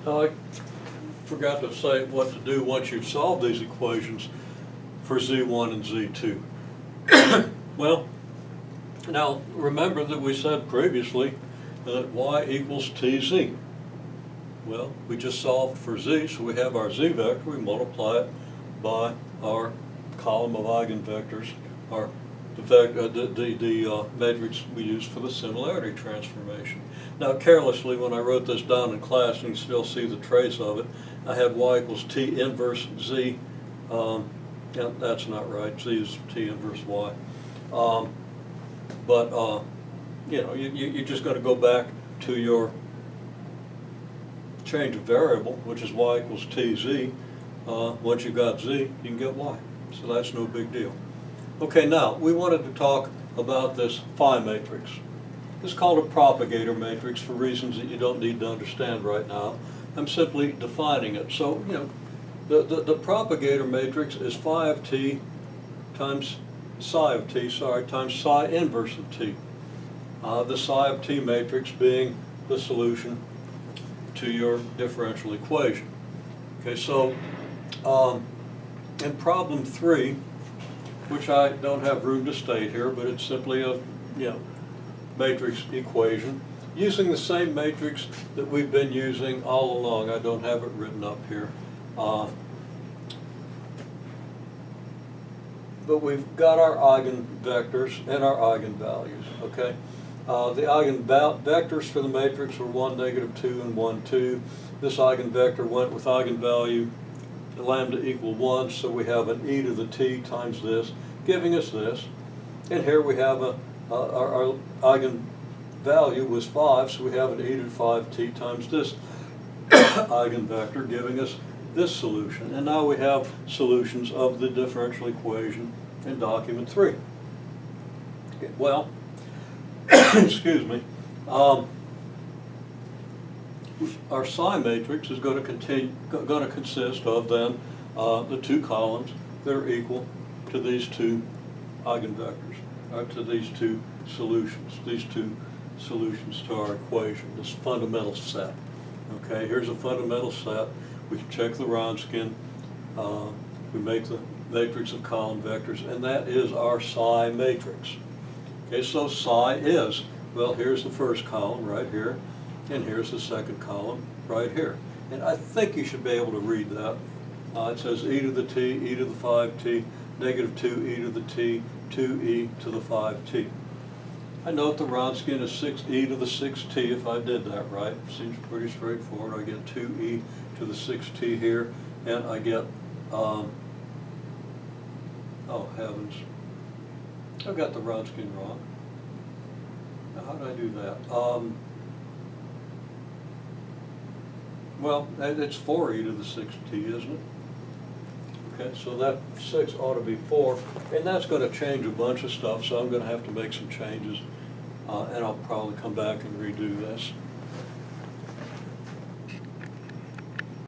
I forgot to say what to do once you've solved these equations for Z1 and Z2. Well, now remember that we said previously that y equals tz. Well, we just solved for z, so we have our z vector. We multiply it by our column of eigenvectors, the matrix we use for the similarity transformation. Now, carelessly, when I wrote this down in class, and you still see the trace of it, I had y equals t inverse z. Yeah, that's not right. Z is t inverse y. You know, you're just going to go back to your change of variable, which is y equals tz. Once you got z, you can get y. So that's no big deal. Okay, now we wanted to talk about this phi matrix. It's called a propagator matrix for reasons that you don't need to understand right now. I'm simply defining it. So, you know, the propagator matrix is phi of t times psi of t, times psi inverse of t. The psi of t matrix being the solution to your differential equation. Okay, so in problem 3, which I don't have room to state here, but it's simply a matrix equation using the same matrix that we've been using all along. I don't have it written up here. But we've got our eigenvectors and our eigenvalues, okay? The eigenvectors for the matrix were 1, -2, and 1, 2. This eigenvector went with eigenvalue lambda equal 1, so we have an e to the t times this, giving us this. And here we have our eigenvalue was 5, so we have an e to 5t times this eigenvector, giving us this solution. And now we have solutions of the differential equation in document 3. Okay, well, excuse me, our psi matrix is going to consist of then the two columns that are equal to these two eigenvectors, to these two solutions to our equation, this fundamental set. Okay, here's a fundamental set. We can check the Wronskian. We make the matrix of column vectors, and that is our psi matrix. Okay, so psi is, well, here's the first column right here, and here's the second column right here. And I think you should be able to read that. It says e to the t, e to the 5t, -2e to the t, 2e to the 5t. I note the Wronskian is 6e to the 6t if I did that right. Seems pretty straightforward. I get 2e to the 6t here, and I get, oh heavens, I got the Wronskian wrong. Now how did I do that? Well, it's 4e to the 6t, isn't it? Okay, so that 6 ought to be 4, and that's going to change a bunch of stuff, so I'm going to have to make some changes, and I'll probably come back and redo this.